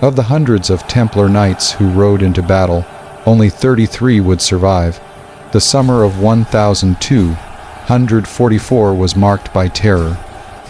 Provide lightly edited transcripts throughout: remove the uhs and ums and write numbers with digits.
Of the hundreds of Templar knights who rode into battle, only 33 would survive. The summer of 1244 was marked by terror.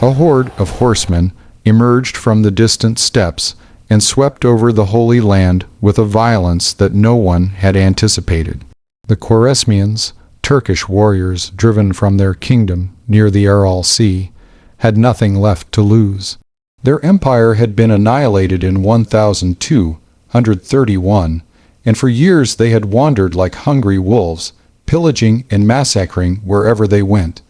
A horde of horsemen emerged from the distant steppes and swept over the Holy Land with a violence that no one had anticipated. The Khwarezmians, Turkish warriors driven from their kingdom near the Aral Sea, had nothing left to lose. Their empire had been annihilated in 1231, and for years they had wandered like hungry wolves, pillaging and massacring wherever they went.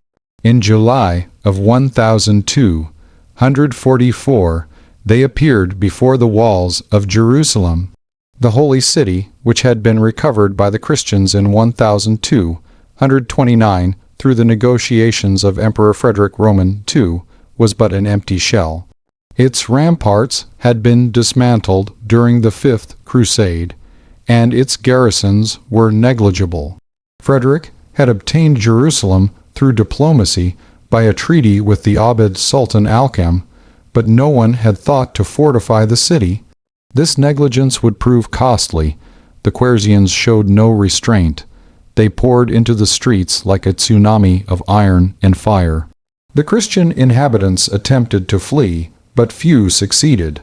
In July of 1244, they appeared before the walls of Jerusalem, the holy city which had been recovered by the Christians in 1229 through the negotiations of Emperor Frederick Roman II, was but an empty shell. Its ramparts had been dismantled during the Fifth Crusade, and its garrisons were negligible. Frederick had obtained Jerusalem through diplomacy by a treaty with the Abd Sultan Al-Kam, but no one had thought to fortify the city. This negligence would prove costly. The Khwarezmians showed no restraint. They poured into the streets like a tsunami of iron and fire. The Christian inhabitants attempted to flee, but few succeeded.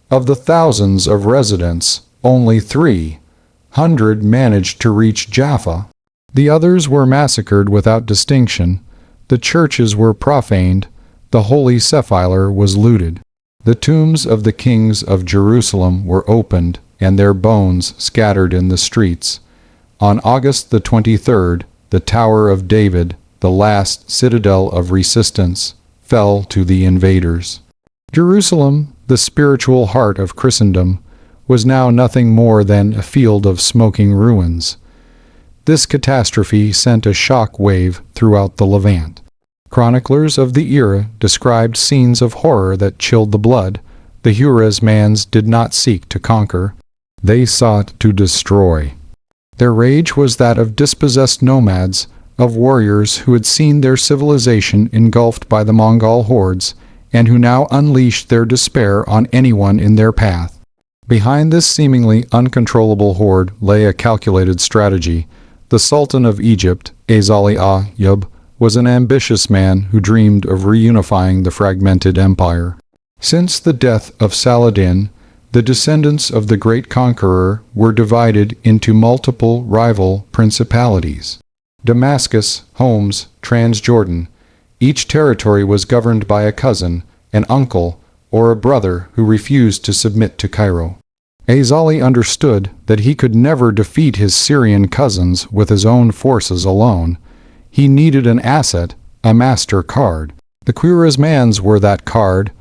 Of the thousands of residents, only 300 managed to reach Jaffa. The others were massacred without distinction. The churches were profaned. The holy sepulchre was looted. The tombs of the kings of Jerusalem were opened, and their bones scattered in the streets. On August the 23rd, the Tower of David, the last citadel of resistance, fell to the invaders. Jerusalem, the spiritual heart of Christendom, was now nothing more than a field of smoking ruins. This catastrophe sent a shock wave throughout the Levant. Chroniclers of the era described scenes of horror that chilled the blood. The Khwarezmians did not seek to conquer. They sought to destroy. Their rage was that of dispossessed nomads, of warriors who had seen their civilization engulfed by the Mongol hordes, and who now unleashed their despair on anyone in their path. Behind this seemingly uncontrollable horde lay a calculated strategy. The Sultan of Egypt, Azali Ayyub, was an ambitious man who dreamed of reunifying the fragmented empire. Since the death of Saladin, the descendants of the great conqueror were divided into multiple rival principalities. Damascus, Homs, Transjordan. Each territory was governed by a cousin, an uncle, or a brother who refused to submit to Cairo. Azali understood that he could never defeat his Syrian cousins with his own forces alone. He needed an asset, a master card. The Khwarezmians were that card.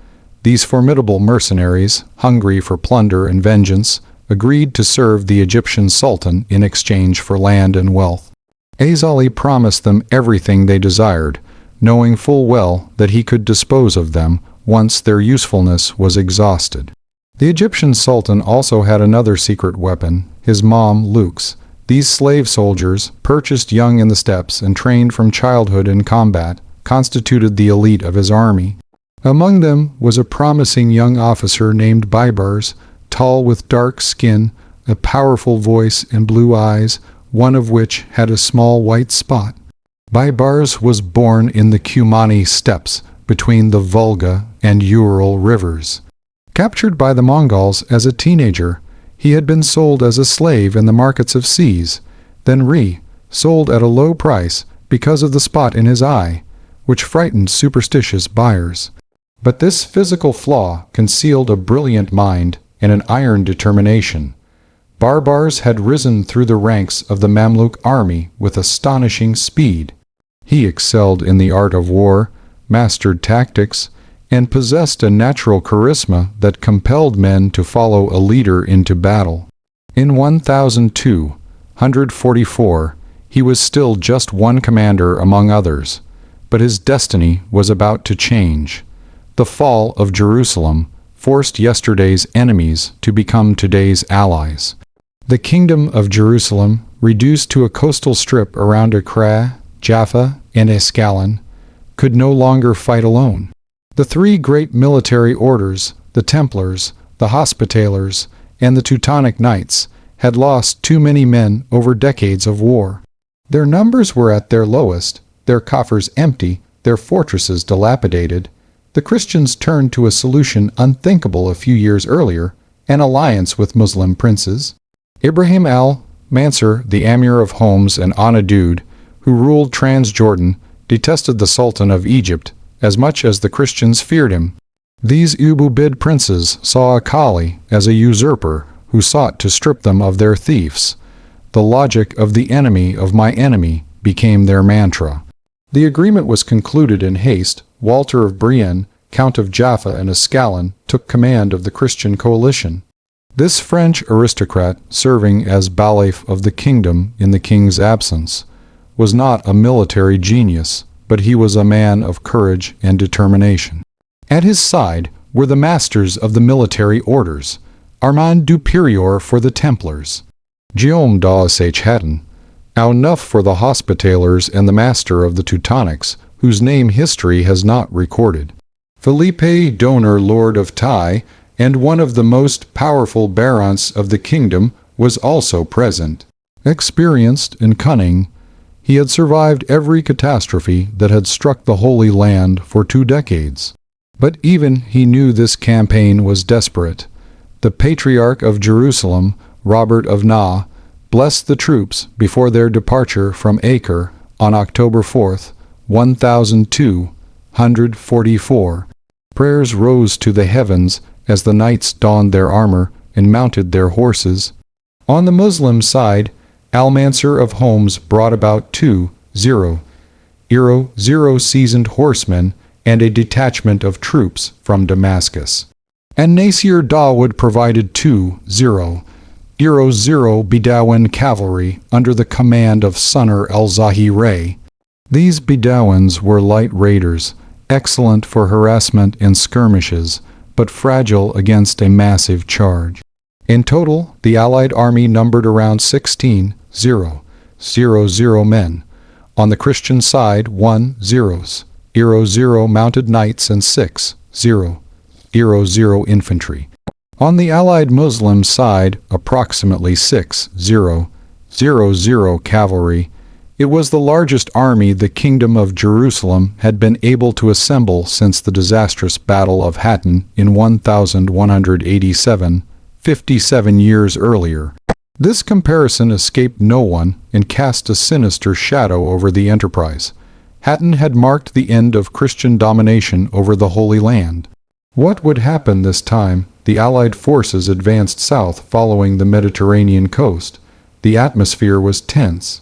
These formidable mercenaries, hungry for plunder and vengeance, agreed to serve the Egyptian sultan in exchange for land and wealth. Azali promised them everything they desired, knowing full well that he could dispose of them once their usefulness was exhausted. The Egyptian sultan also had another secret weapon, his Mamluks. These slave soldiers, purchased young in the steppes and trained from childhood in combat, constituted the elite of his army. Among them was a promising young officer named Baibars, tall with dark skin, a powerful voice and blue eyes, one of which had a small white spot. Baibars was born in the Kumani steppes between the Volga and Ural rivers. Captured by the Mongols as a teenager, he had been sold as a slave in the markets of seas, then sold at a low price because of the spot in his eye, which frightened superstitious buyers. But this physical flaw concealed a brilliant mind and an iron determination. Baibars had risen through the ranks of the Mamluk army with astonishing speed. He excelled in the art of war, mastered tactics, and possessed a natural charisma that compelled men to follow a leader into battle. In 1244, he was still just one commander among others, but his destiny was about to change. The fall of Jerusalem forced yesterday's enemies to become today's allies. The kingdom of Jerusalem, reduced to a coastal strip around Acre, Jaffa, and Ascalon, could no longer fight alone. The three great military orders, the Templars, the Hospitallers, and the Teutonic Knights had lost too many men over decades of war. Their numbers were at their lowest, their coffers empty, their fortresses dilapidated. The Christians turned to a solution unthinkable a few years earlier, an alliance with Muslim princes. Ibrahim al-Mansur, the Amir of Homs and Anadud, who ruled Transjordan, detested the Sultan of Egypt as much as the Christians feared him. These Ububbid princes saw Akali as a usurper who sought to strip them of their fiefs. The logic of the enemy of my enemy became their mantra. The agreement was concluded in haste. Walter of Brienne, Count of Jaffa and Ascalon, took command of the Christian coalition. This French aristocrat, serving as bailiff of the kingdom in the king's absence, was not a military genius, but he was a man of courage and determination. At his side were the masters of the military orders, Armand Duperior for the Templars, Guillaume d'Auch-Hatton, Auneuf for the Hospitallers and the master of the Teutonics, whose name history has not recorded. Philippe Donner, Lord of Tai, and one of the most powerful barons of the kingdom, was also present. Experienced and cunning, he had survived every catastrophe that had struck the Holy Land for 2 decades. But even he knew this campaign was desperate. The Patriarch of Jerusalem, Robert of Na, blessed the troops before their departure from Acre on October 4th, 1244. Prayers rose to the heavens as the knights donned their armor and mounted their horses. On the Muslim side, Al-Mansur of Homs brought about 2,000 seasoned horsemen and a detachment of troops from Damascus. And Nasir Dawood provided 2,000 Bedouin cavalry under the command of Sunner el-Zahiri. These Bedouins were light raiders, excellent for harassment and skirmishes, but fragile against a massive charge. In total, the Allied army numbered around 16,000 men. On the Christian side, 1,000 mounted knights and 6,000 infantry. On the Allied Muslim side, approximately 6,000 cavalry. It was the largest army the Kingdom of Jerusalem had been able to assemble since the disastrous Battle of Hattin in 1187, 57 years earlier. This comparison escaped no one and cast a sinister shadow over the enterprise. Hattin had marked the end of Christian domination over the Holy Land. What would happen this time? The Allied forces advanced south following the Mediterranean coast. The atmosphere was tense.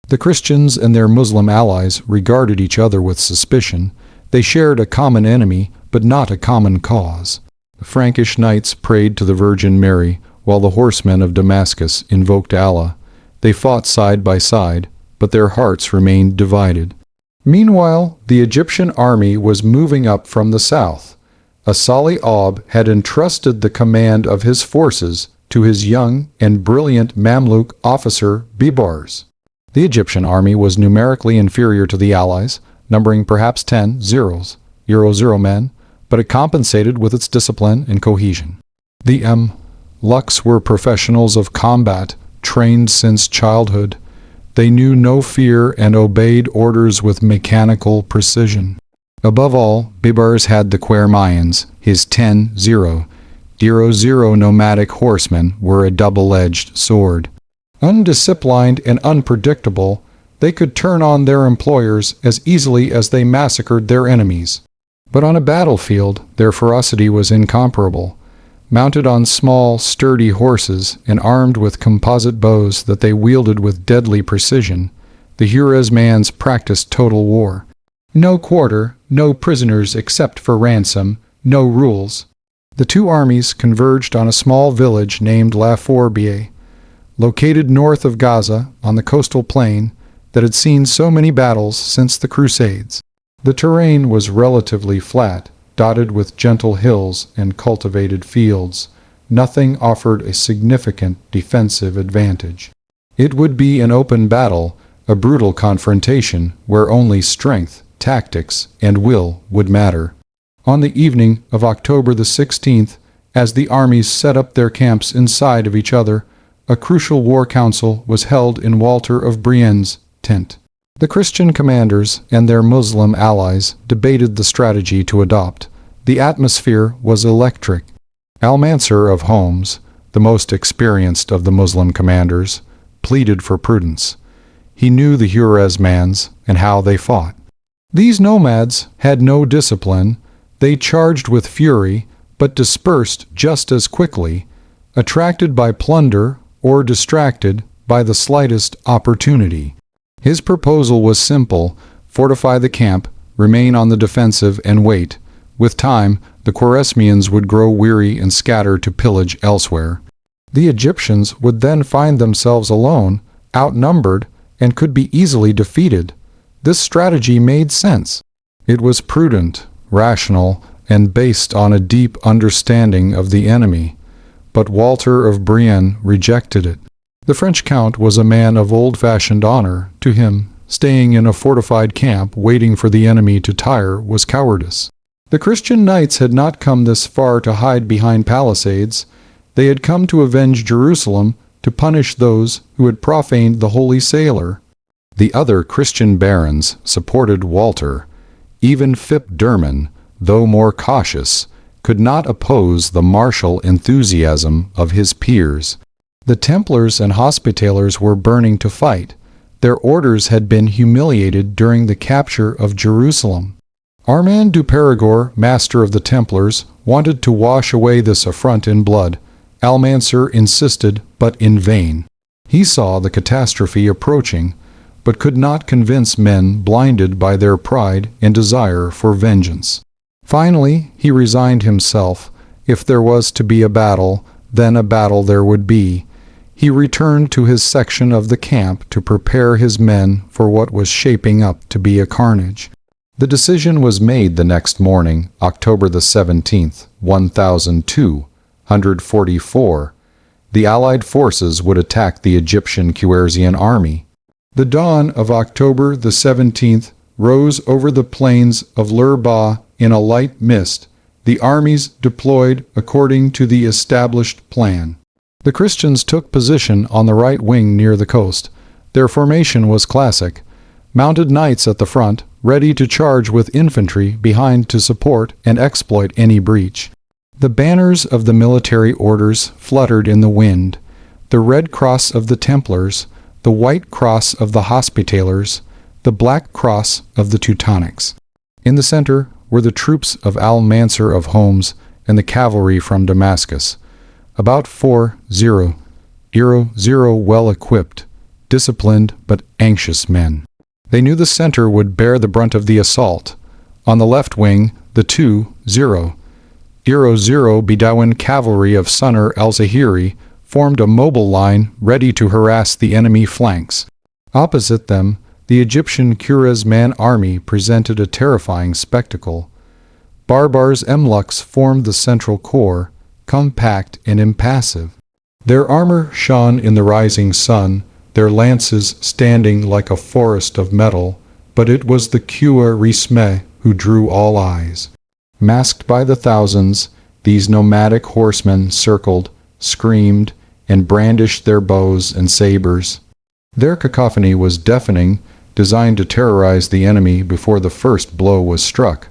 The Christians and their Muslim allies regarded each other with suspicion. They shared a common enemy, but not a common cause. The Frankish knights prayed to the Virgin Mary, while the horsemen of Damascus invoked Allah. They fought side by side, but their hearts remained divided. Meanwhile, the Egyptian army was moving up from the south. Asali Ob had entrusted the command of his forces to his young and brilliant Mamluk officer Bibars. The Egyptian army was numerically inferior to the Allies, numbering perhaps 10,000 men, but it compensated with its discipline and cohesion. The Mamluks were professionals of combat, trained since childhood. They knew no fear and obeyed orders with mechanical precision. Above all, Bibars had the Khwarezmians. His 10,000 nomadic horsemen were a double-edged sword. Undisciplined and unpredictable, they could turn on their employers as easily as they massacred their enemies. But on a battlefield, their ferocity was incomparable. Mounted on small, sturdy horses and armed with composite bows that they wielded with deadly precision, the Khwarezmians practiced total war. No quarter, no prisoners except for ransom, no rules. The two armies converged on a small village named La Forbie, located north of Gaza on the coastal plain that had seen so many battles since the Crusades. The terrain was relatively flat, dotted with gentle hills and cultivated fields. Nothing offered a significant defensive advantage. It would be an open battle, a brutal confrontation where only strength, tactics, and will would matter. On the evening of October the 16th, As the armies set up their camps inside of each other, a crucial war council was held in Walter of Brienne's tent. The Christian commanders and their Muslim allies debated the strategy to adopt. The atmosphere was electric. Almansor of Homs, the most experienced of the Muslim commanders, pleaded for prudence. He knew the Khwarezmians and how they fought. These nomads had no discipline. They charged with fury, but dispersed just as quickly, attracted by plunder or distracted by the slightest opportunity. His proposal was simple: fortify the camp, remain on the defensive, and wait. With time, the Khwarezmians would grow weary and scatter to pillage elsewhere. The Egyptians would then find themselves alone, outnumbered, and could be easily defeated. This strategy made sense. It was prudent, rational, and based on a deep understanding of the enemy. But Walter of Brienne rejected it. The French count was a man of old-fashioned honor. To him, staying in a fortified camp waiting for the enemy to tire was cowardice. The Christian knights had not come this far to hide behind palisades. They had come to avenge Jerusalem, to punish those who had profaned the holy sailor. The other Christian barons supported Walter. Even Phip Derman, though more cautious, could not oppose the martial enthusiasm of his peers. The Templars and Hospitallers were burning to fight. Their orders had been humiliated during the capture of Jerusalem. Armand du Périgord, master of the Templars, wanted to wash away this affront in blood. Almansor insisted, but in vain. He saw the catastrophe approaching, but could not convince men blinded by their pride and desire for vengeance. Finally, he resigned himself. If there was to be a battle, then a battle there would be. He returned to his section of the camp to prepare his men for what was shaping up to be a carnage. The decision was made the next morning, October the 17th, 1244. The Allied forces would attack the Egyptian Khwarezmian army. The dawn of October the 17th rose over the plains of Lurba in a light mist. The armies deployed according to the established plan. The Christians took position on the right wing near the coast. Their formation was classic. Mounted knights at the front, ready to charge with infantry behind to support and exploit any breach. The banners of the military orders fluttered in the wind. The red cross of the Templars, the white cross of the Hospitallers, the black cross of the Teutonics. In the center were the troops of Almansor of Homs and the cavalry from Damascus, about 4,000 well-equipped, disciplined but anxious men. They knew the center would bear the brunt of the assault. On the left wing, the 2,000 Bedouin cavalry of Sunner al-Zahiri formed a mobile line ready to harass the enemy flanks. Opposite them, the Egyptian Khwarezmian army presented a terrifying spectacle. Barbars Emluks formed the central core, compact and impassive. Their armor shone in the rising sun, their lances standing like a forest of metal, but it was the Khwarezmian who drew all eyes. Masked by the thousands, these nomadic horsemen circled, screamed, and brandished their bows and sabers. Their cacophony was deafening, designed to terrorize the enemy before the first blow was struck.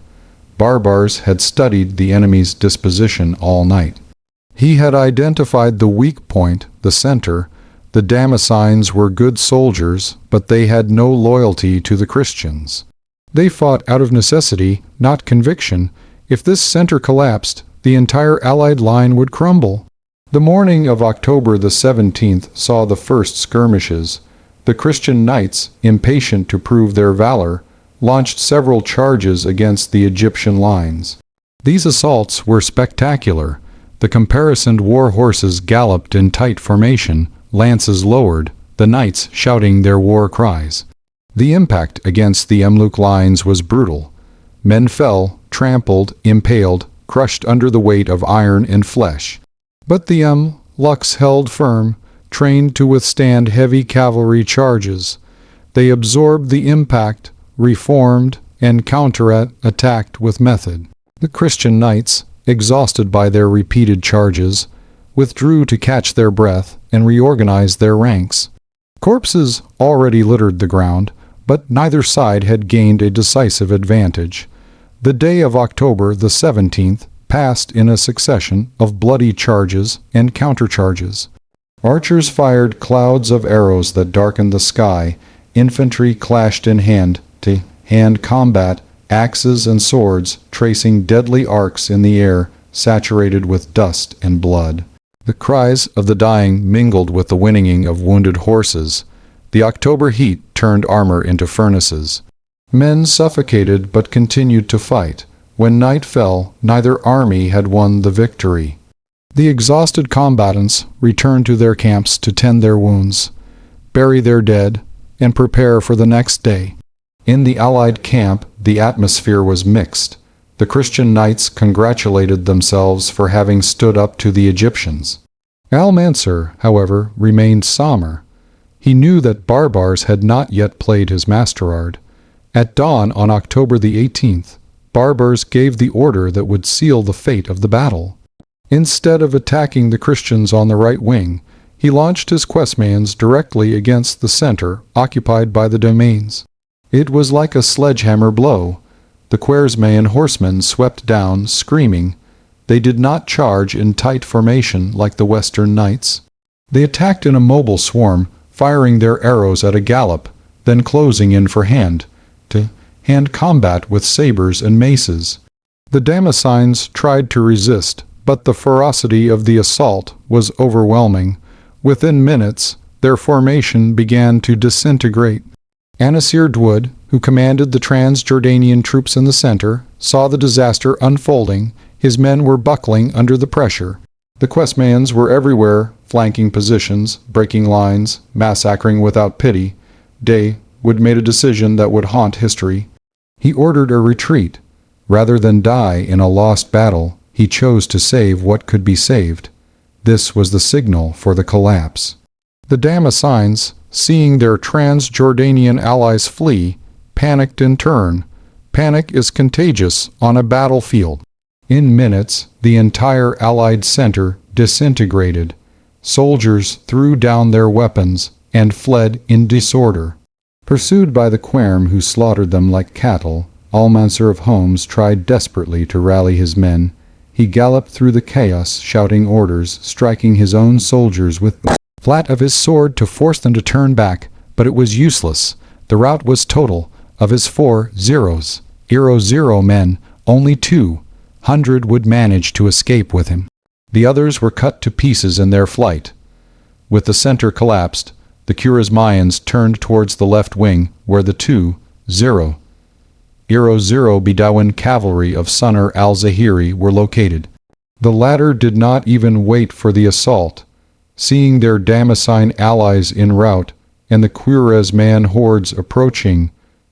Barbars had studied the enemy's disposition all night. He had identified the weak point, the center. The Damascenes were good soldiers, but they had no loyalty to the Christians. They fought out of necessity, not conviction. If this center collapsed, the entire Allied line would crumble. The morning of October the 17th saw the first skirmishes. The Christian knights, impatient to prove their valor, launched several charges against the Egyptian lines. These assaults were spectacular. The caparisoned war horses galloped in tight formation, lances lowered, the knights shouting their war cries. The impact against the Emluk lines was brutal. Men fell, trampled, impaled, crushed under the weight of iron and flesh. But the Emluks held firm, trained to withstand heavy cavalry charges. They absorbed the impact, reformed, and counterattacked with method. The Christian knights, exhausted by their repeated charges, withdrew to catch their breath and reorganize their ranks. Corpses already littered the ground, but neither side had gained a decisive advantage. The day of October the 17th passed in a succession of bloody charges and countercharges. Archers fired clouds of arrows that darkened the sky. Infantry clashed in hand-to-hand combat, axes and swords tracing deadly arcs in the air, saturated with dust and blood. The cries of the dying mingled with the whinnying of wounded horses. The October heat turned armor into furnaces. Men suffocated but continued to fight. When night fell, neither army had won the victory. The exhausted combatants returned to their camps to tend their wounds, bury their dead, and prepare for the next day. In the Allied camp, the atmosphere was mixed. The Christian knights congratulated themselves for having stood up to the Egyptians. Al-Mansur, however, remained somber. He knew that Barbars had not yet played his masterard. At dawn on October the 18th, Barbars gave the order that would seal the fate of the battle. Instead of attacking the Christians on the right wing, he launched his Khwarezmians directly against the center occupied by the domains. It was like a sledgehammer blow. The Khwarezmian horsemen swept down, screaming. They did not charge in tight formation like the Western knights. They attacked in a mobile swarm, firing their arrows at a gallop, then closing in for hand-to-hand combat with sabers and maces. The Damascenes tried to resist, but the ferocity of the assault was overwhelming. Within minutes, their formation began to disintegrate. Anasir Dwood, who commanded the Transjordanian troops in the center, saw the disaster unfolding. His men were buckling under the pressure. The Khwarezmians were everywhere, flanking positions, breaking lines, massacring without pity. Dwood made a decision that would haunt history. He ordered a retreat. Rather than die in a lost battle, he chose to save what could be saved. This was the signal for the collapse. The Damascenes, seeing their Transjordanian allies flee, panicked in turn. Panic is contagious on a battlefield. In minutes, the entire Allied center disintegrated. Soldiers threw down their weapons and fled in disorder. Pursued by the Khwarem who slaughtered them like cattle, Al-Mansur of Homs tried desperately to rally his men. He galloped through the chaos, shouting orders, striking his own soldiers with the flat of his sword to force them to turn back, but it was useless. The rout was total. Of his 400 men, only 200 would manage to escape with him. The others were cut to pieces in their flight. With the center collapsed, the Khwarezmians turned towards the left wing, where the 200 Bedouin cavalry of Sunar al-Zahiri were located. The latter did not even wait for the assault. Seeing their Damascene allies en route and the Khwarezmian hordes approaching,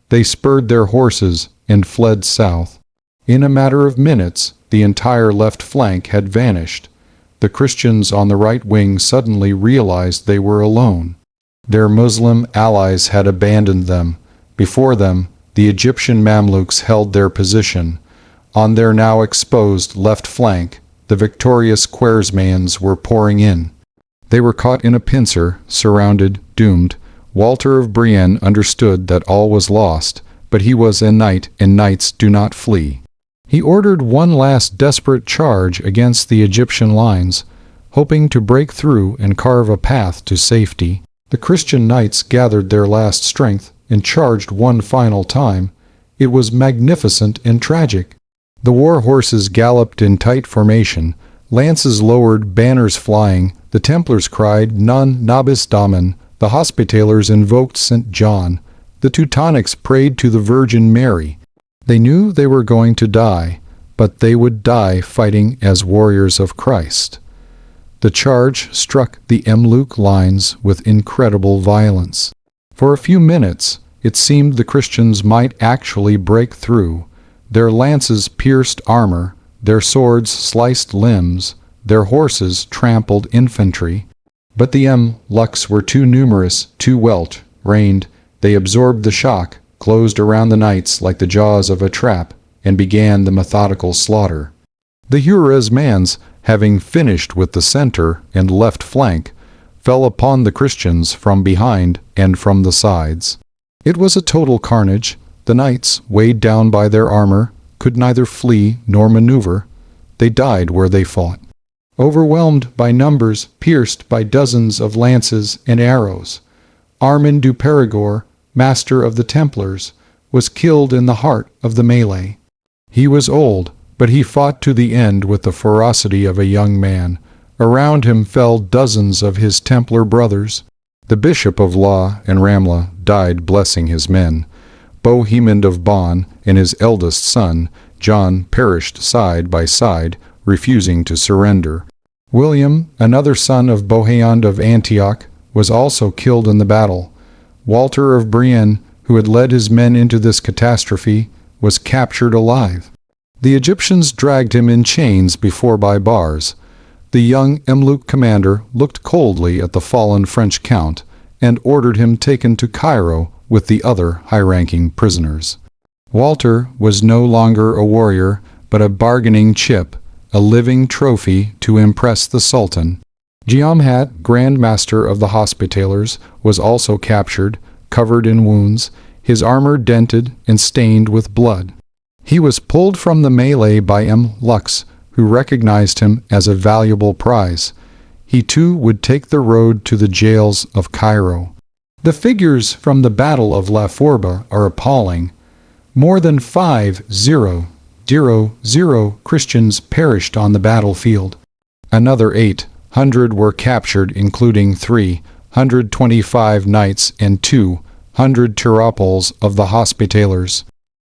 they spurred their horses and fled south. In a matter of minutes, the entire left flank had vanished. The Christians on the right wing suddenly realized they were alone. Their Muslim allies had abandoned them. Before them, the Egyptian Mamluks held their position. On their now exposed left flank, the victorious Khwarezmians were pouring in. They were caught in a pincer, surrounded, doomed. Walter of Brienne understood that all was lost, but he was a knight, and knights do not flee. He ordered one last desperate charge against the Egyptian lines, hoping to break through and carve a path to safety. The Christian knights gathered their last strength and charged one final time. It was magnificent and tragic. The war horses galloped in tight formation, lances lowered, banners flying. The Templars cried, "Non nobis Damen." The Hospitallers invoked St. John. The Teutonics prayed to the Virgin Mary. They knew they were going to die, but they would die fighting as warriors of Christ. The charge struck the Mamluk lines with incredible violence. For a few minutes, it seemed the Christians might actually break through. Their lances pierced armor, their swords sliced limbs, their horses trampled infantry. But the Mamluks were too numerous, too well-trained. They absorbed the shock, closed around the knights like the jaws of a trap, and began the methodical slaughter. The Khwarezmians, having finished with the center and left flank, fell upon the Christians from behind and from the sides. It was a total carnage. The knights, weighed down by their armor, could neither flee nor maneuver. They died where they fought. Overwhelmed by numbers, pierced by dozens of lances and arrows, Armand du Périgord, master of the Templars, was killed in the heart of the melee. He was old, but he fought to the end with the ferocity of a young man. Around him fell dozens of his Templar brothers. The Bishop of La and Ramla died blessing his men. Bohemond of Bonn and his eldest son, John, perished side by side, refusing to surrender. William, another son of Bohemond of Antioch, was also killed in the battle. Walter of Brienne, who had led his men into this catastrophe, was captured alive. The Egyptians dragged him in chains before by bars. The young Mamluk commander looked coldly at the fallen French count and ordered him taken to Cairo with the other high-ranking prisoners. Walter was no longer a warrior, but a bargaining chip, a living trophy to impress the Sultan. Jomhat, Grand Master of the Hospitallers, was also captured, covered in wounds, his armor dented and stained with blood. He was pulled from the melee by Lux, who recognized him as a valuable prize. He too would take the road to the jails of Cairo. The figures from the Battle of La Forbie are appalling. More than 5,000 Christians perished on the battlefield. Another 800 were captured, including 325 knights and 200 Tirapoles of the Hospitallers.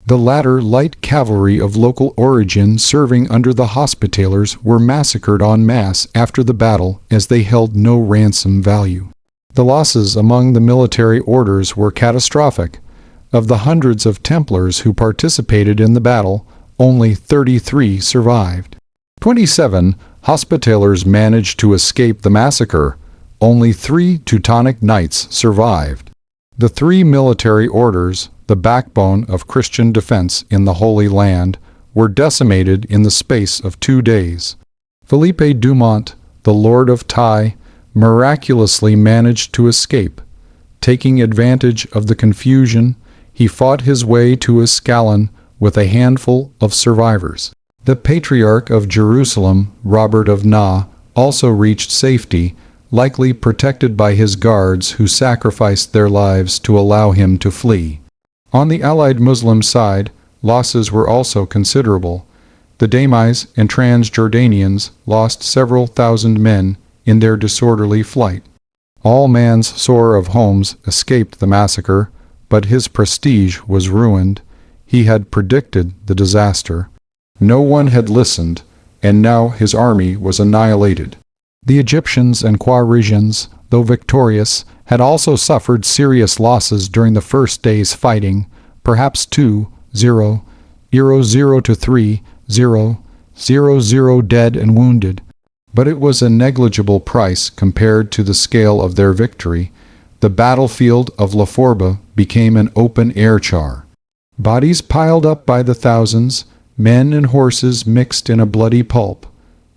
The latter light cavalry of local origin serving under the Hospitallers were massacred en masse after the battle as they held no ransom value. The losses among the military orders were catastrophic. Of the hundreds of Templars who participated in the battle, only 33 survived. 27 Hospitallers managed to escape the massacre. Only 3 Teutonic Knights survived. The 3 military orders, the backbone of Christian defense in the Holy Land, were decimated in the space of 2 days. Philippe Dumont, the Lord of Tai, miraculously managed to escape. Taking advantage of the confusion, he fought his way to Escalon with a handful of survivors. The Patriarch of Jerusalem, Robert of Na, also reached safety, likely protected by his guards who sacrificed their lives to allow him to flee. On the allied Muslim side, losses were also considerable. The Damis and Transjordanians lost several thousand men in their disorderly flight. Al-Mansur of Homs escaped the massacre, but his prestige was ruined. He had predicted the disaster. No one had listened, and now his army was annihilated. The Egyptians and Khwarezmians, though victorious, had also suffered serious losses during the first day's fighting, perhaps 2-0 to 3-0 dead and wounded. But it was a negligible price compared to the scale of their victory. The battlefield of La Forbie became an open-air char. Bodies piled up by the thousands, men and horses mixed in a bloody pulp.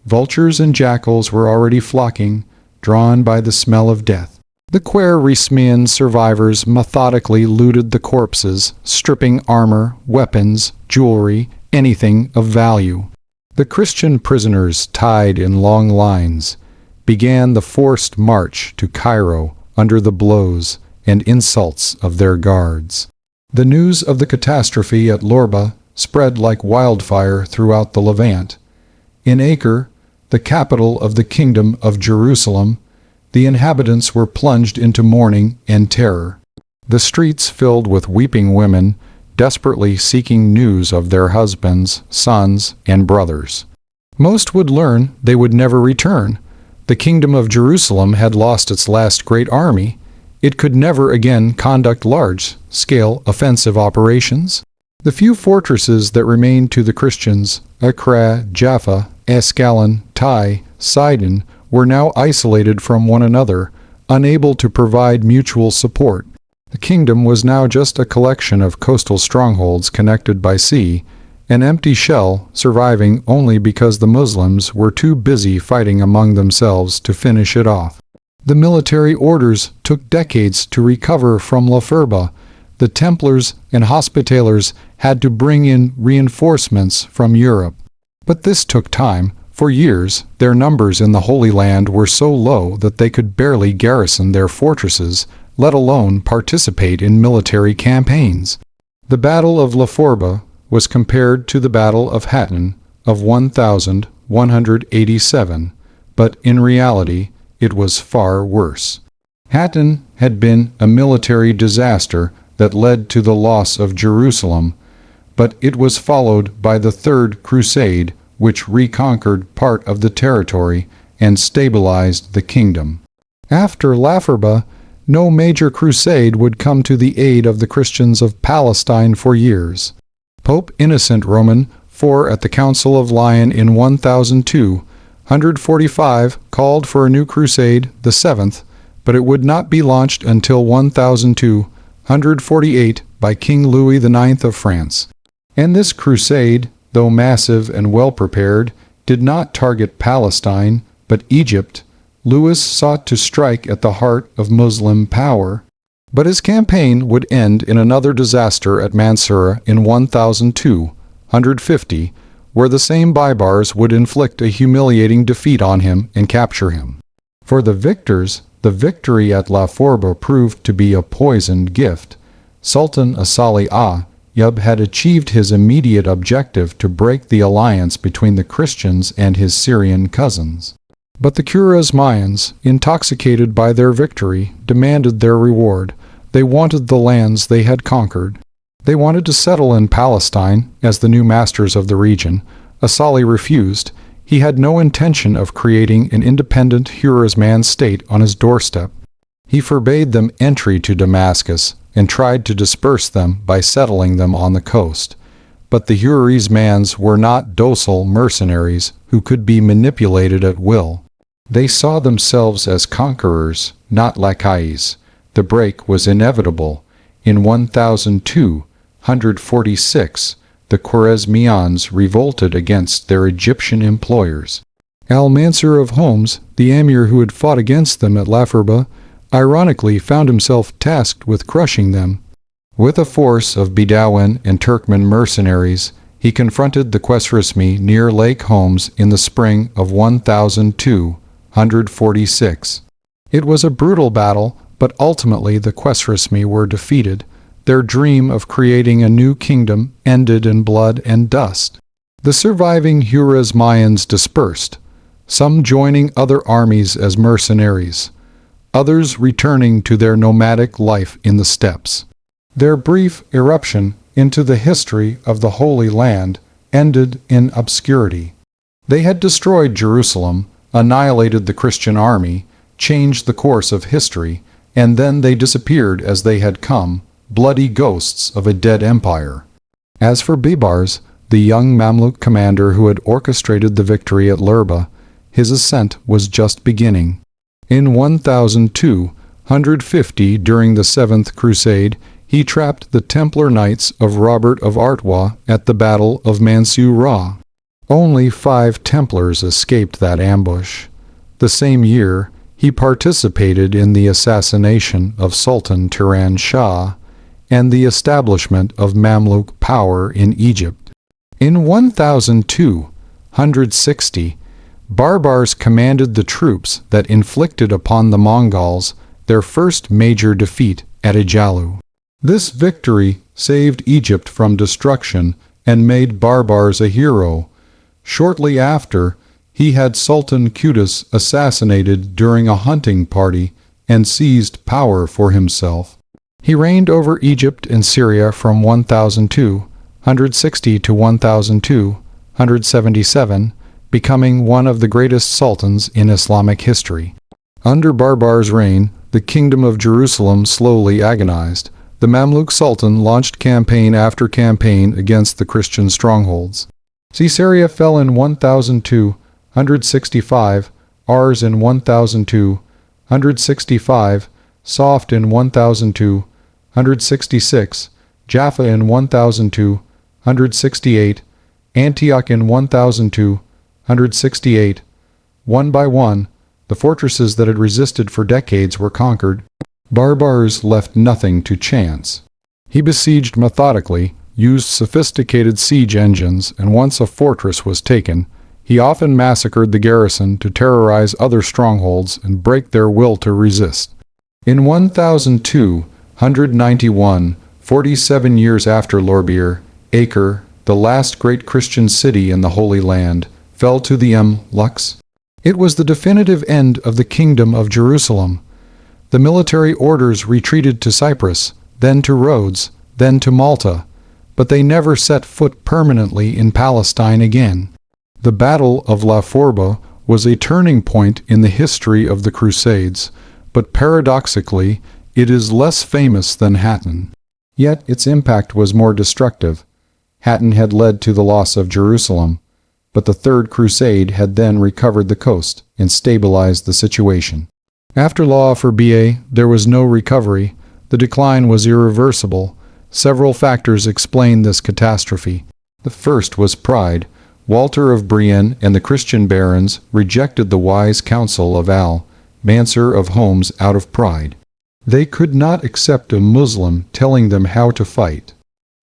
Vultures and jackals were already flocking, drawn by the smell of death. The Khwarezmian survivors methodically looted the corpses, stripping armor, weapons, jewelry, anything of value. The Christian prisoners, tied in long lines, began the forced march to Cairo under the blows and insults of their guards. The news of the catastrophe at Lorba spread like wildfire throughout the Levant. In Acre, the capital of the Kingdom of Jerusalem, the inhabitants were plunged into mourning and terror. The streets filled with weeping women, desperately seeking news of their husbands, sons, and brothers. Most would learn they would never return. The Kingdom of Jerusalem had lost its last great army. It could never again conduct large-scale offensive operations. The few fortresses that remained to the Christians, Acre, Jaffa, Escalon, Tai, Sidon, were now isolated from one another, unable to provide mutual support. The kingdom was now just a collection of coastal strongholds connected by sea, an empty shell surviving only because the Muslims were too busy fighting among themselves to finish it off. The military orders took decades to recover from La Forbie. The Templars and Hospitallers had to bring in reinforcements from Europe. But this took time. For years, their numbers in the Holy Land were so low that they could barely garrison their fortresses, let alone participate in military campaigns. The Battle of La Forbie was compared to the Battle of Hattin of 1187, but in reality it was far worse. Hattin had been a military disaster that led to the loss of Jerusalem, but it was followed by the Third Crusade, which reconquered part of the territory and stabilized the kingdom. After La Forbie, no major crusade would come to the aid of the Christians of Palestine for years. Pope Innocent Roman IV at the Council of Lyon in 1245 called for a new crusade, the seventh, but it would not be launched until 1248 by King Louis IX of France. And this crusade, though massive and well-prepared, did not target Palestine, but Egypt. Louis sought to strike at the heart of Muslim power. But his campaign would end in another disaster at Mansoura in 1250, where the same Baibars would inflict a humiliating defeat on him and capture him. For the victors, the victory at La Forbie proved to be a poisoned gift. Sultan Asali Ayyub had achieved his immediate objective to break the alliance between the Christians and his Syrian cousins. But the Khwarezmians, intoxicated by their victory, demanded their reward. They wanted the lands they had conquered. They wanted to settle in Palestine as the new masters of the region. Asali refused. He had no intention of creating an independent Khwarezmian state on his doorstep. He forbade them entry to Damascus and tried to disperse them by settling them on the coast. But the Khwarezmians were not docile mercenaries who could be manipulated at will. They saw themselves as conquerors, not lackeys. The break was inevitable. In 1246, the Khwarezmians revolted against their Egyptian employers. Al-Mansur of Homs, the emir who had fought against them at La Forbie, ironically found himself tasked with crushing them. With a force of Bedouin and Turkmen mercenaries, he confronted the Khwarezmi near Lake Homs in the spring of 1246. It was a brutal battle, but ultimately the Khwarezmi were defeated. Their dream of creating a new kingdom ended in blood and dust. The surviving Khwarezmians dispersed, some joining other armies as mercenaries, others returning to their nomadic life in the steppes. Their brief eruption into the history of the Holy Land ended in obscurity. They had destroyed Jerusalem, annihilated the Christian army, changed the course of history, and then they disappeared as they had come, bloody ghosts of a dead empire. As for Baibars, the young Mamluk commander who had orchestrated the victory at Lerba, his ascent was just beginning. In 1250, during the Seventh Crusade, he trapped the Templar Knights of Robert of Artois at the Battle of Mansoura. Only 5 Templars escaped that ambush. The same year, he participated in the assassination of Sultan Turan Shah and the establishment of Mamluk power in Egypt. In 1260, Baibars commanded the troops that inflicted upon the Mongols their first major defeat at Ijalu. This victory saved Egypt from destruction and made Baibars a hero. Shortly after, he had Sultan Qautuz assassinated during a hunting party and seized power for himself. He reigned over Egypt and Syria from 1260 to 1277, becoming one of the greatest sultans in Islamic history. Under Baibars' reign, the kingdom of Jerusalem slowly agonized. The Mamluk Sultan launched campaign after campaign against the Christian strongholds. Caesarea fell in 1265, Ars in 1265, Soft in 1266, Jaffa in 1268, Antioch in 1268. One by one, the fortresses that had resisted for decades were conquered. Barbars left nothing to chance. He besieged methodically, used sophisticated siege engines, and once a fortress was taken, he often massacred the garrison to terrorize other strongholds and break their will to resist. In 1291, 47 years after Lorbeer, Acre, the last great Christian city in the Holy Land, fell to the Mamluks. It was the definitive end of the Kingdom of Jerusalem. The military orders retreated to Cyprus, then to Rhodes, then to Malta, but they never set foot permanently in Palestine again. The Battle of La Forbie was a turning point in the history of the Crusades, but paradoxically, it is less famous than Hattin. Yet its impact was more destructive. Hattin had led to the loss of Jerusalem, but the Third Crusade had then recovered the coast and stabilized the situation. After La Forbie, there was no recovery. The decline was irreversible. Several factors explain this catastrophe. The first was pride. Walter of Brienne and the Christian barons rejected the wise counsel of Al, Mansur of Homs, out of pride. They could not accept a Muslim telling them how to fight.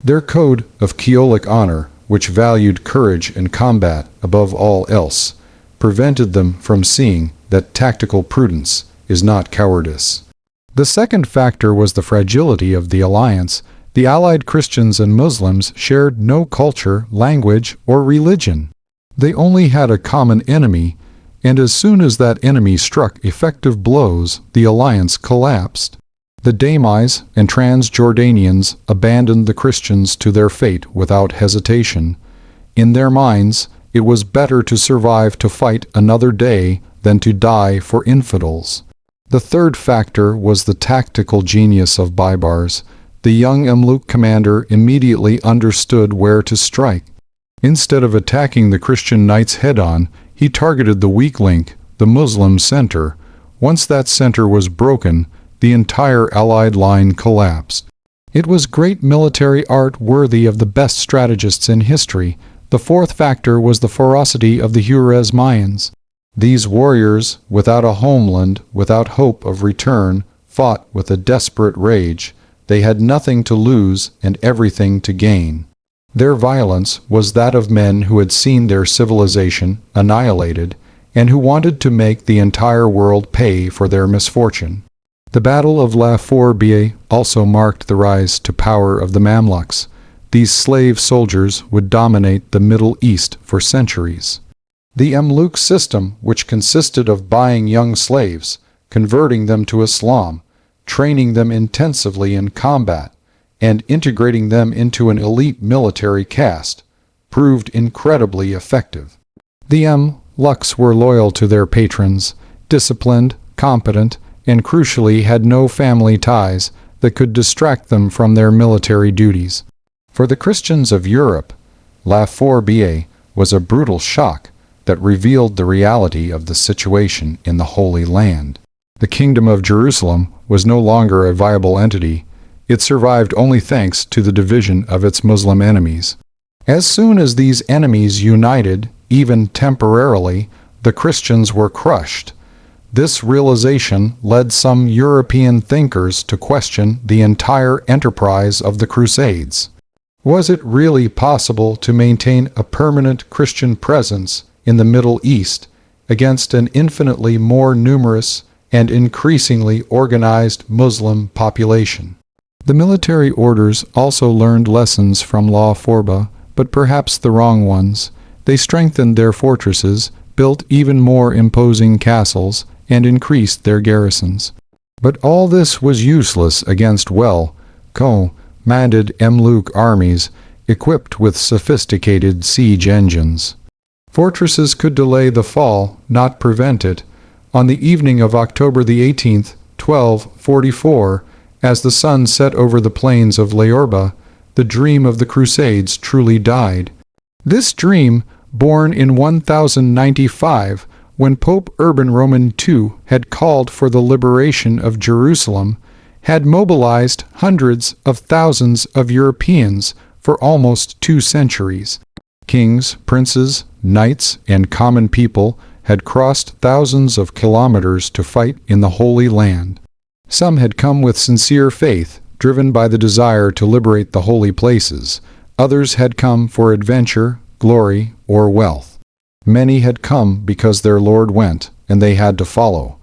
Their code of Keolic honor, which valued courage and combat above all else, prevented them from seeing that tactical prudence is not cowardice. The second factor was the fragility of the alliance. The allied Christians and Muslims shared no culture, language, or religion. They only had a common enemy, and as soon as that enemy struck effective blows, the alliance collapsed. The Damis and Transjordanians abandoned the Christians to their fate without hesitation. In their minds, it was better to survive to fight another day than to die for infidels. The third factor was the tactical genius of Baibars. The young Mamluk commander immediately understood where to strike. Instead of attacking the Christian knights head-on, he targeted the weak link, the Muslim center. Once that center was broken, the entire Allied line collapsed. It was great military art worthy of the best strategists in history. The fourth factor was the ferocity of the Khwarezmians. These warriors, without a homeland, without hope of return, fought with a desperate rage. They had nothing to lose and everything to gain. Their violence was that of men who had seen their civilization annihilated and who wanted to make the entire world pay for their misfortune. The Battle of La Forbie also marked the rise to power of the Mamluks. These slave soldiers would dominate the Middle East for centuries. The Mamluk system, which consisted of buying young slaves, converting them to Islam, training them intensively in combat, and integrating them into an elite military caste, proved incredibly effective. The Mamluks were loyal to their patrons, disciplined, competent, and crucially had no family ties that could distract them from their military duties. For the Christians of Europe, La Forbie was a brutal shock that revealed the reality of the situation in the Holy Land. The Kingdom of Jerusalem was no longer a viable entity. It survived only thanks to the division of its Muslim enemies. As soon as these enemies united, even temporarily, the Christians were crushed. This realization led some European thinkers to question the entire enterprise of the Crusades. Was it really possible to maintain a permanent Christian presence in the Middle East against an infinitely more numerous and increasingly organized Muslim population? The military orders also learned lessons from La Forbie, but perhaps the wrong ones. They strengthened their fortresses, built even more imposing castles, and increased their garrisons. But all this was useless against well-commanded Mamluk armies equipped with sophisticated siege engines. Fortresses could delay the fall, not prevent it. On the evening of October the 18th, 1244, as the sun set over the plains of Leorba, the dream of the Crusades truly died. This dream, born in 1095, when Pope Urban Roman II had called for the liberation of Jerusalem, had mobilized hundreds of thousands of Europeans for almost 2 centuries. Kings, princes, knights, and common people had crossed thousands of kilometers to fight in the Holy Land. Some had come with sincere faith, driven by the desire to liberate the holy places. Others had come for adventure, glory, or wealth. Many had come because their Lord went, and they had to follow.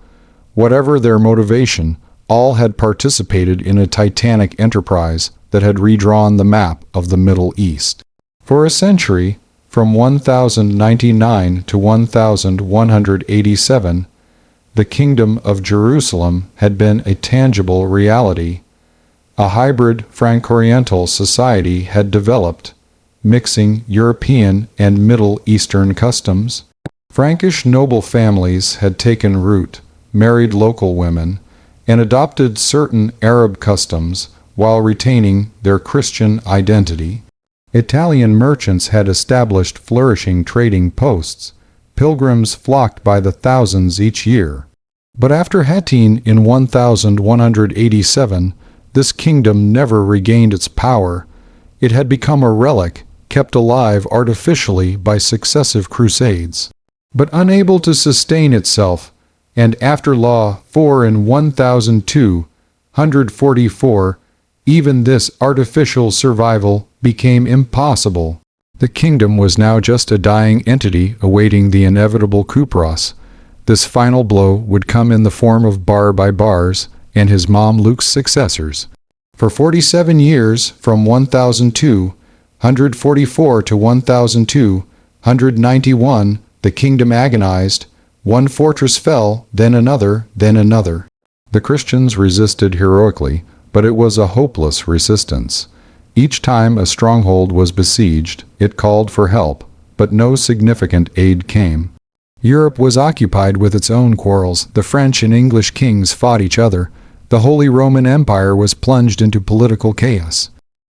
Whatever their motivation, all had participated in a titanic enterprise that had redrawn the map of the Middle East. For a century, from 1099 to 1187, the Kingdom of Jerusalem had been a tangible reality. A hybrid Franco-Oriental society had developed, mixing European and Middle Eastern customs. Frankish noble families had taken root, married local women, and adopted certain Arab customs while retaining their Christian identity. Italian merchants had established flourishing trading posts. Pilgrims flocked by the thousands each year. But after Hattin in 1187, this kingdom never regained its power. It had become a relic, kept alive artificially by successive crusades. But unable to sustain itself, and after La Forbie in 1244, even this artificial survival became impossible. The kingdom was now just a dying entity awaiting the inevitable Coupras. This final blow would come in the form of Bar by Bars and his Mamluk's successors. For 47 years, from 1244 to 1291, the kingdom agonized. One fortress fell, then another, then another. The Christians resisted heroically, but it was a hopeless resistance. Each time a stronghold was besieged, it called for help, but no significant aid came. Europe was occupied with its own quarrels. The French and English kings fought each other. The Holy Roman Empire was plunged into political chaos.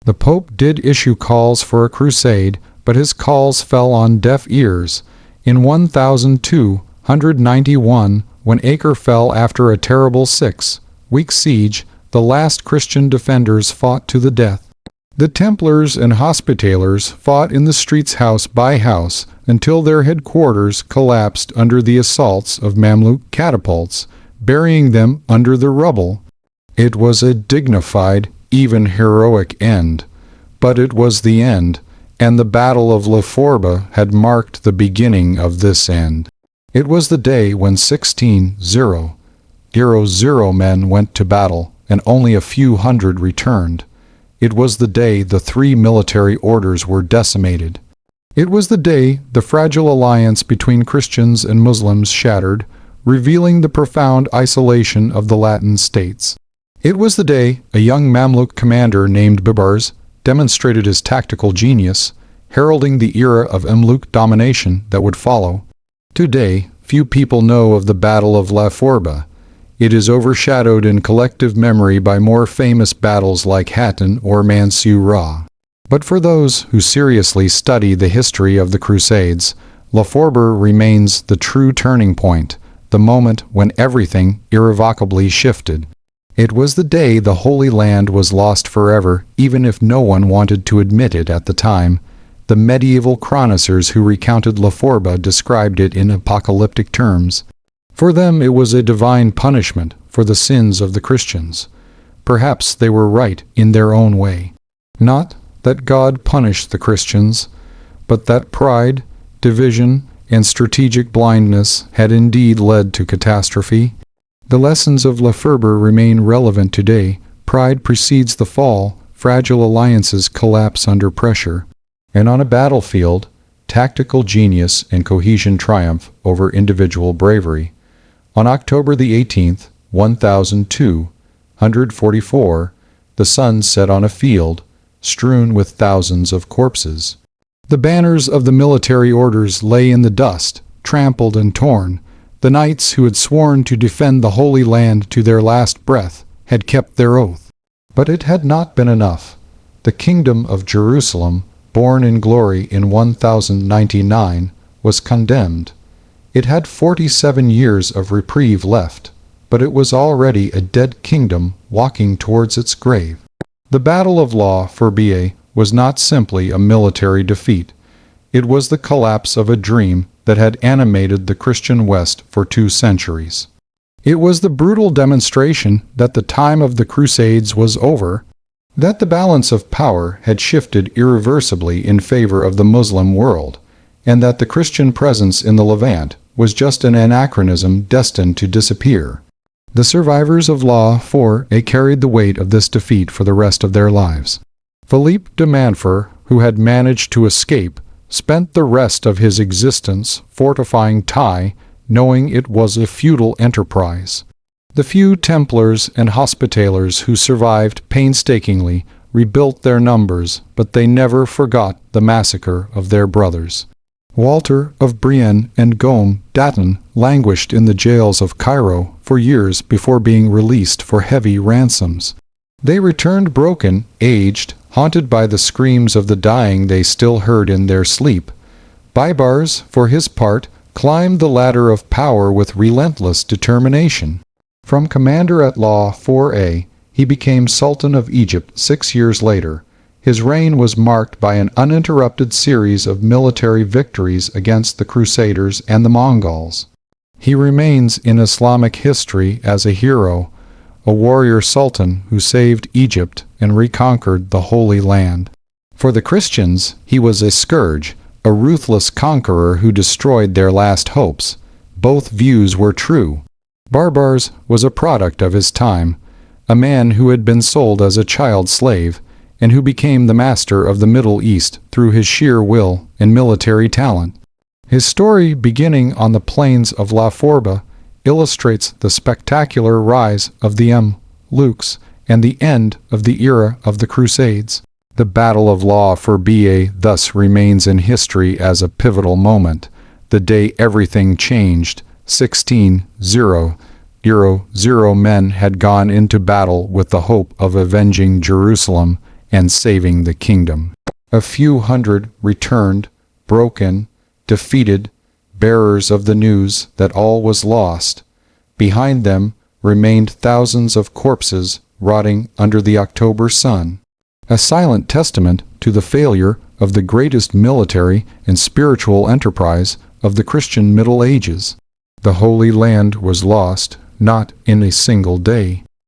The Pope did issue calls for a crusade, but his calls fell on deaf ears. In 1291, when Acre fell after a terrible 6-week siege, the last Christian defenders fought to the death. The Templars and Hospitallers fought in the streets house by house until their headquarters collapsed under the assaults of Mamluk catapults, burying them under the rubble. It was a dignified, even heroic end. But it was the end, and the Battle of La Forbie had marked the beginning of this end. It was the day when 16,000 men went to battle, and only a few hundred returned. It was the day the 3 military orders were decimated. It was the day the fragile alliance between Christians and Muslims shattered, revealing the profound isolation of the Latin states. It was the day a young Mamluk commander named Bibars demonstrated his tactical genius, heralding the era of Mamluk domination that would follow. Today, few people know of the Battle of La Forbie. It is overshadowed in collective memory by more famous battles like Hattin or Mansoura. But for those who seriously study the history of the Crusades, La Forbie remains the true turning point, the moment when everything irrevocably shifted. It was the day the Holy Land was lost forever, even if no one wanted to admit it at the time. The medieval chroniclers who recounted La Forbie described it in apocalyptic terms. For them it was a divine punishment for the sins of the Christians. Perhaps they were right in their own way. Not that God punished the Christians, but that pride, division, and strategic blindness had indeed led to catastrophe. The lessons of La Forbie remain relevant today. Pride precedes the fall, fragile alliances collapse under pressure, and on a battlefield, tactical genius and cohesion triumph over individual bravery. On October the 18th, 1244, the sun set on a field, strewn with thousands of corpses. The banners of the military orders lay in the dust, trampled and torn. The knights who had sworn to defend the Holy Land to their last breath had kept their oath. But it had not been enough. The kingdom of Jerusalem, born in glory in 1099, was condemned. It had 47 years of reprieve left, but it was already a dead kingdom walking towards its grave. The Battle of La Forbie was not simply a military defeat. It was the collapse of a dream that had animated the Christian West for 2 centuries. It was the brutal demonstration that the time of the Crusades was over, that the balance of power had shifted irreversibly in favor of the Muslim world, and that the Christian presence in the Levant was just an anachronism destined to disappear. The survivors of La Forbie carried the weight of this defeat for the rest of their lives. Philippe de Montfort, who had managed to escape, spent the rest of his existence fortifying Ty, knowing it was a futile enterprise. The few Templars and Hospitallers who survived painstakingly rebuilt their numbers, but they never forgot the massacre of their brothers. Walter of Brienne and Guillaume d'Aton languished in the jails of Cairo for years before being released for heavy ransoms. They returned broken, aged, haunted by the screams of the dying they still heard in their sleep. Baibars, for his part, climbed the ladder of power with relentless determination. From commander at La Forbie, he became Sultan of Egypt 6 years later. His reign was marked by an uninterrupted series of military victories against the Crusaders and the Mongols. He remains in Islamic history as a hero, a warrior sultan who saved Egypt and reconquered the Holy Land. For the Christians, he was a scourge, a ruthless conqueror who destroyed their last hopes. Both views were true. Baibars was a product of his time, a man who had been sold as a child slave, and who became the master of the Middle East through his sheer will and military talent. His story, beginning on the plains of La Forbie, illustrates the spectacular rise of the Mamluks and the end of the era of the Crusades. The Battle of La Forbie thus remains in history as a pivotal moment, the day everything changed. 1600 men had gone into battle with the hope of avenging Jerusalem and saving the kingdom. A few hundred returned, broken, defeated, bearers of the news that all was lost. Behind them remained thousands of corpses rotting under the October sun, a silent testament to the failure of the greatest military and spiritual enterprise of the Christian Middle Ages. The Holy Land was lost, not in a single day,